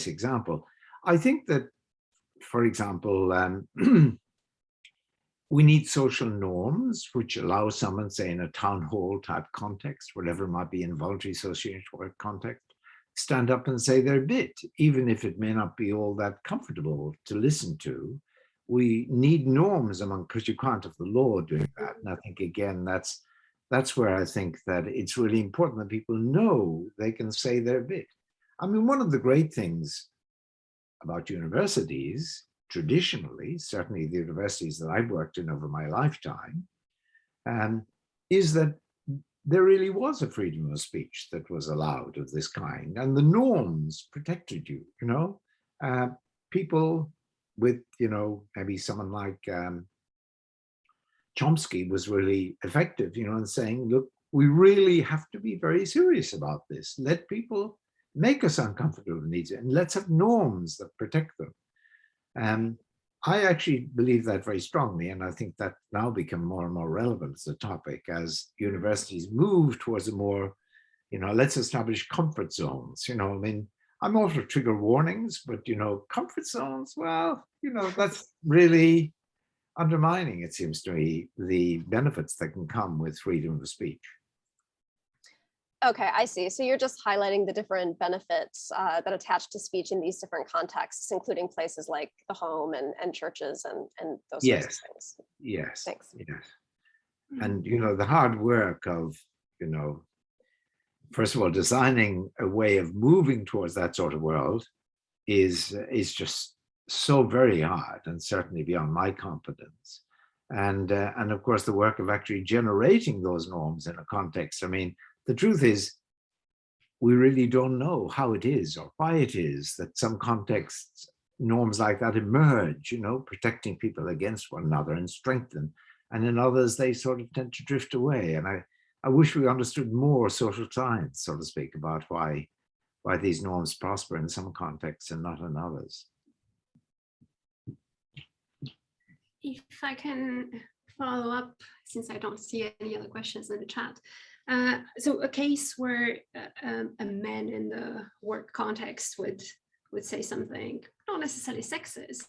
example. I think that, for example, we need social norms which allow someone, say, in a town hall type context, whatever it might be, involuntary association work context, stand up and say their bit, even if it may not be all that comfortable to listen to. We need norms because you can't have the law doing that. And I think, again, that's where I think that it's really important that people know they can say their bit. I mean, one of the great things about universities, traditionally, certainly the universities that I've worked in over my lifetime, is that there really was a freedom of speech that was allowed of this kind, and the norms protected you. People with, maybe someone like Chomsky was really effective, in saying, look, we really have to be very serious about this. Let people make us uncomfortable with needs, and let's have norms that protect them. I actually believe that very strongly, and I think that now become more and more relevant as a topic as universities move towards a more, let's establish comfort zones. I mean, I'm all for trigger warnings, but comfort zones, well, that's really undermining, it seems to me, the benefits that can come with freedom of speech. Okay, I see. So you're just highlighting the different benefits that attach to speech in these different contexts, including places like the home and churches and those sorts of things. Yes. Thanks. Yes. And, the hard work of, first of all, designing a way of moving towards that sort of world is just so very hard, and certainly beyond my competence. And of course, the work of actually generating those norms in a context. I mean, the truth is, we really don't know how it is or why it is that some contexts, norms like that emerge, protecting people against one another and strengthen. And in others, they sort of tend to drift away. And I wish we understood more social science, so to speak, about why these norms prosper in some contexts and not in others. If I can follow up, since I don't see any other questions in the chat. So a case where a man in the work context would say something not necessarily sexist,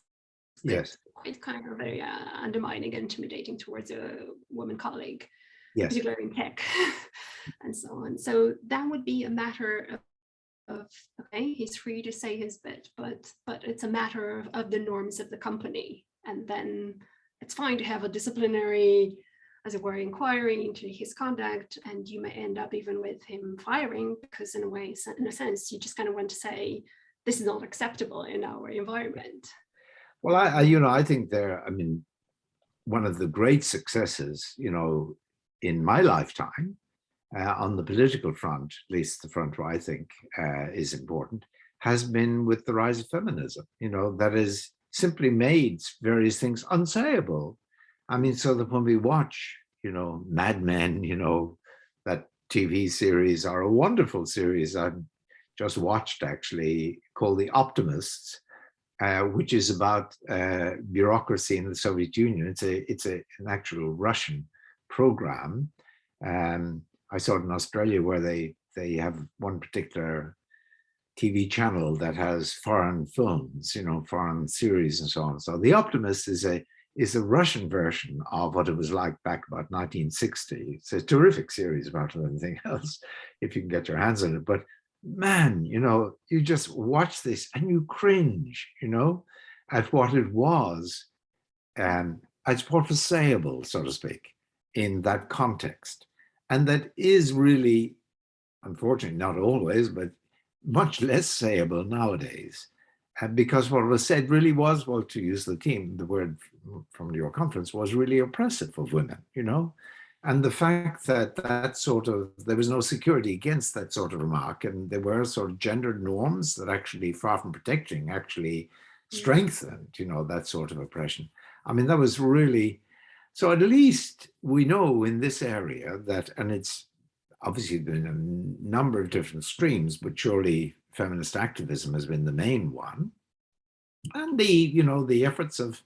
yes, quite kind of very undermining and intimidating towards a woman colleague, yes, particularly in tech, and so on. So that would be a matter of okay, he's free to say his bit, but it's a matter of the norms of the company, and then it's fine to have a disciplinary, as it were, inquiry into his conduct, and you may end up even with him firing, because in a sense, you just kind of want to say, this is not acceptable in our environment. Well, I think one of the great successes, in my lifetime, on the political front, at least the front where I think is important, has been with the rise of feminism, that has simply made various things unsayable. I mean, so that when we watch, Mad Men, that TV series, or a wonderful series I've just watched actually called The Optimists, which is about bureaucracy in the Soviet Union. It's an actual Russian program. I saw it in Australia, where they have one particular TV channel that has foreign films, foreign series and so on. So The Optimist is a Russian version of what it was like back about 1960. It's a terrific series about anything else, if you can get your hands on it. But man, you just watch this and you cringe, at what it was, as what was sayable, so to speak, in that context. And that is really, unfortunately, not always, but much less sayable nowadays. Because what was said really was, well, to use the word from your conference, was really oppressive of women, And the fact that there was no security against that sort of remark, and there were sort of gendered norms that actually, far from protecting, actually strengthened, that sort of oppression. I mean, that was really, so at least we know in this area that, and it's obviously been a number of different streams, but surely feminist activism has been the main one. And the efforts of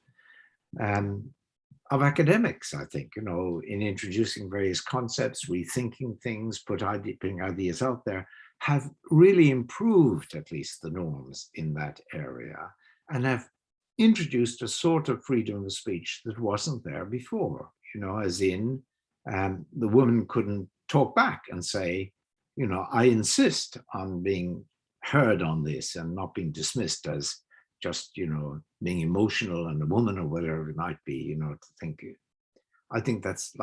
academics, I think, in introducing various concepts, rethinking things, putting ideas out there, have really improved at least the norms in that area, and have introduced a sort of freedom of speech that wasn't there before, as in the woman couldn't talk back and say, I insist on being heard on this and not being dismissed as just, being emotional and a woman or whatever it might be, to think. I think that's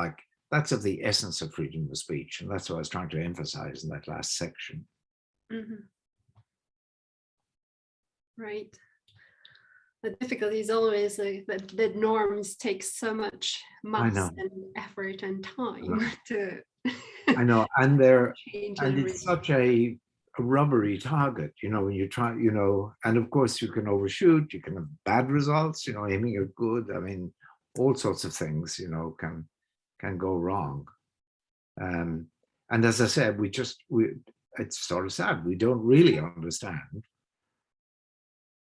of the essence of freedom of speech. And that's what I was trying to emphasize in that last section. Mm-hmm. Right. The difficulty is always that norms take so much mass and effort and time to I know, and change it's such a rubbery target, when you try, and of course you can overshoot, you can have bad results, aiming at good. I mean, all sorts of things, can go wrong. And as I said, it's sort of sad. We don't really understand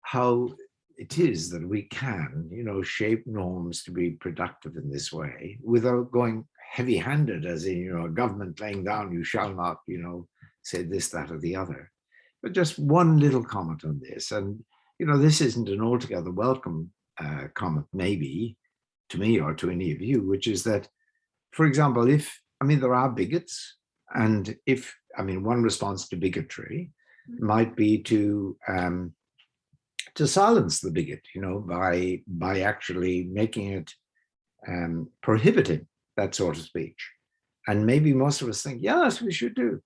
how it is that we can, shape norms to be productive in this way without going heavy-handed, as in, a government laying down, you shall not, say this, that, or the other. But just one little comment on this. And, this isn't an altogether welcome comment, maybe, to me or to any of you, which is that, for example, there are bigots, and one response to bigotry might be to silence the bigot, by actually making it prohibiting that sort of speech. And maybe most of us think, yes, we should do.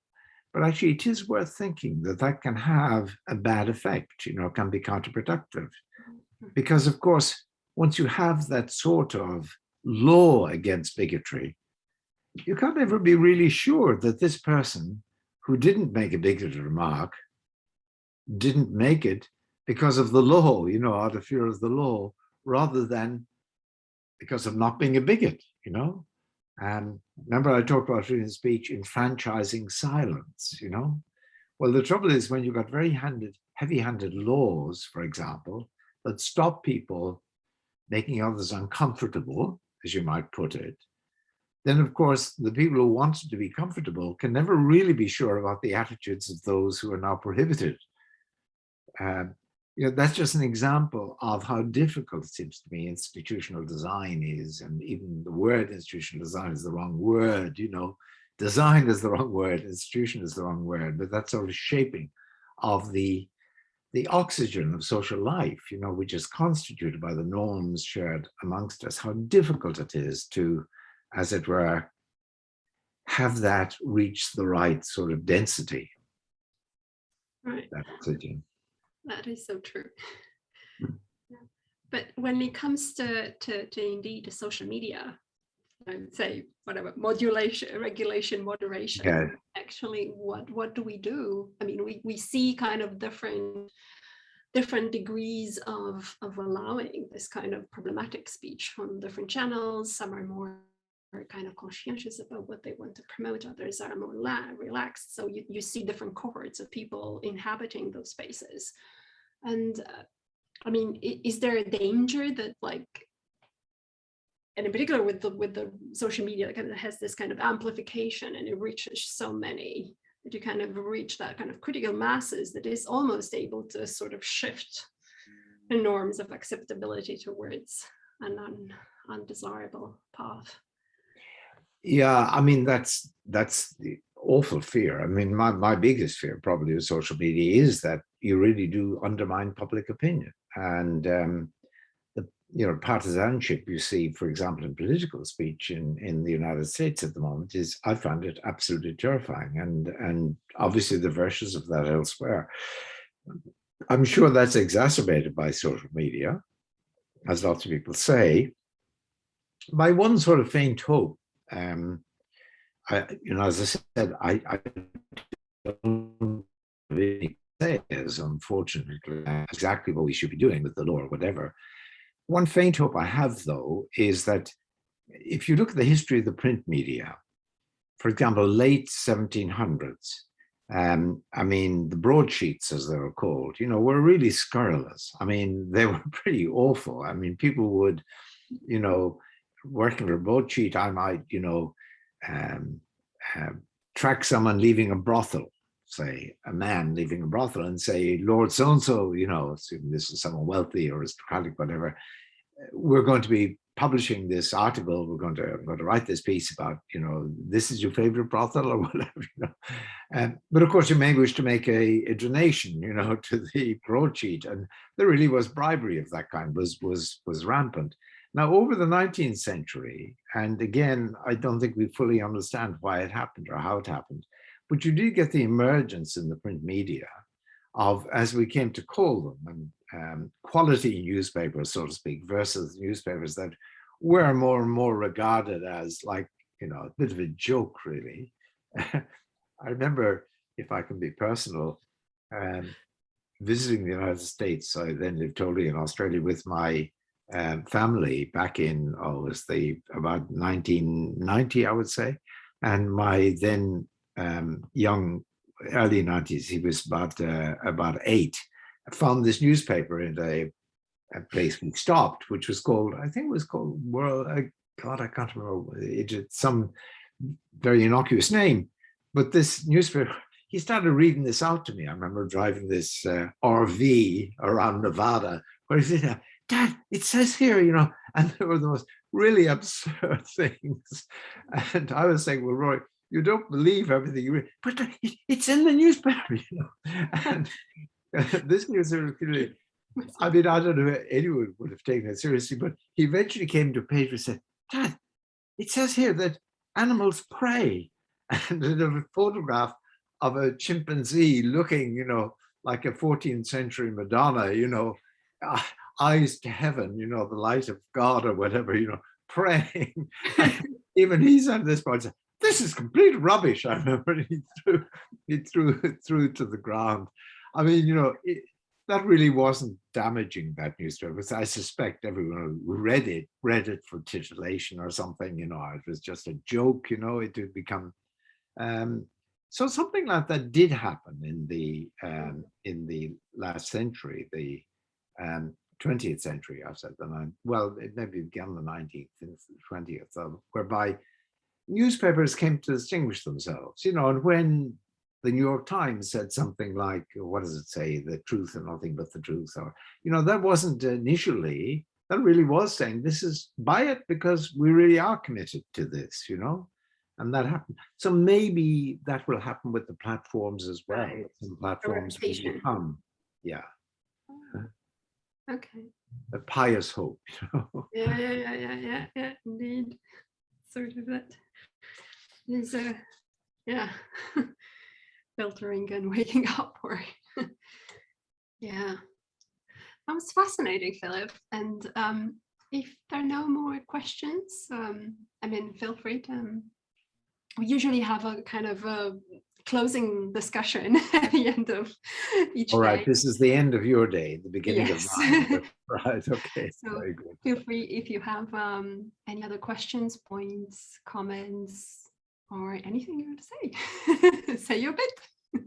But actually, it is worth thinking that can have a bad effect, can be counterproductive. Because, of course, once you have that sort of law against bigotry, you can't ever be really sure that this person who didn't make a bigoted remark didn't make it because of the law, out of fear of the law, rather than because of not being a bigot, And remember, I talked about freedom of speech, enfranchising silence, Well, the trouble is when you've got heavy-handed laws, for example, that stop people making others uncomfortable, as you might put it, then, of course, the people who want to be comfortable can never really be sure about the attitudes of those who are now prohibited. That's just an example of how difficult, it seems to me, institutional design is. And even the word institutional design is the wrong word, design is the wrong word, institution is the wrong word, but that sort of shaping of the oxygen of social life, which is constituted by the norms shared amongst us, how difficult it is to, as it were, have that reach the right sort of density. Right. That oxygen. That is so true. Yeah. But when it comes to indeed the social media, I would say whatever, regulation, moderation, yeah. Actually, what do we do? I mean, we see kind of different degrees of allowing this kind of problematic speech from different channels. Some are more kind of conscientious about what they want to promote, others are more relaxed. So you see different cohorts of people inhabiting those spaces. And is there a danger that, and in particular with the social media, that kind of has this kind of amplification and it reaches so many, that you kind of reach that kind of critical masses that is almost able to sort of shift the norms of acceptability towards an undesirable path? Yeah, that's awful fear. I mean, my biggest fear probably with social media is that you really do undermine public opinion. And the partisanship you see, for example, in political speech in the United States at the moment is, I find it absolutely terrifying. And obviously the versions of that elsewhere. I'm sure that's exacerbated by social media, as lots of people say. My one sort of faint hope, as I said, I don't really say is unfortunately exactly what we should be doing with the law or whatever. One faint hope I have, though, is that if you look at the history of the print media, for example, late 1700s, I mean, the broadsheets, as they were called, were really scurrilous. I mean, they were pretty awful. I mean, people would, working for a broadsheet, I might, track someone leaving a brothel, say a man leaving a brothel, and say, Lord so-and-so, assuming this is someone wealthy or aristocratic, whatever, we're going to be publishing this article, I'm going to write this piece about, this is your favorite brothel or whatever, but of course you may wish to make a donation, to the broadsheet, and there really was bribery of that kind, was rampant. Now, over the 19th century, and again, I don't think we fully understand why it happened or how it happened, but you did get the emergence in the print media of, as we came to call them, quality newspapers, so to speak, versus newspapers that were more and more regarded as like, a bit of a joke, really. I remember, if I can be personal, visiting the United States. I then lived totally in Australia with my family back in, about 1990, I would say. And my then early 90s, he was about 8, found this newspaper in a place we stopped, which was called, I think it was called World, God, I can't remember, it's some very innocuous name, but this newspaper, he started reading this out to me. I remember driving this RV around Nevada, where he said, Dad, it says here, and there were the most really absurd things. And I was saying, well, Roy, you don't believe everything you read, but it's in the newspaper, And this newspaper, I mean, I don't know if anyone would have taken it seriously, but he eventually came to a page where he said, Dad, it says here that animals pray. And there's a photograph of a chimpanzee looking, like a 14th century Madonna, eyes to heaven, the light of God or whatever, praying. Even he said this part, this is complete rubbish. I remember he threw it to the ground. I mean, that really wasn't damaging, that newspaper. I suspect everyone who read it for titillation or something, it was just a joke, it would become, so something like that did happen in the last century, the 20th century, I've said, it maybe began the 19th and 20th, whereby newspapers came to distinguish themselves, and when the New York Times said something like, what does it say? The truth and nothing but the truth, or, that wasn't initially, that really was saying, this is, buy it because we really are committed to this, and that happened. So maybe that will happen with the platforms as well. Right. Some platforms will come. Yeah. Okay. A pious hope. Yeah, indeed. Sort of that. There's filtering and waking up or yeah. That was fascinating, Philip. And if there are no more questions, feel free to. We usually have a kind of a closing discussion at the end of each All right, day. this is the end of your day, the beginning Yes. of mine. Right, okay. So very good. feel free if you have any other questions, points, comments, or anything you want to say. Say your bit.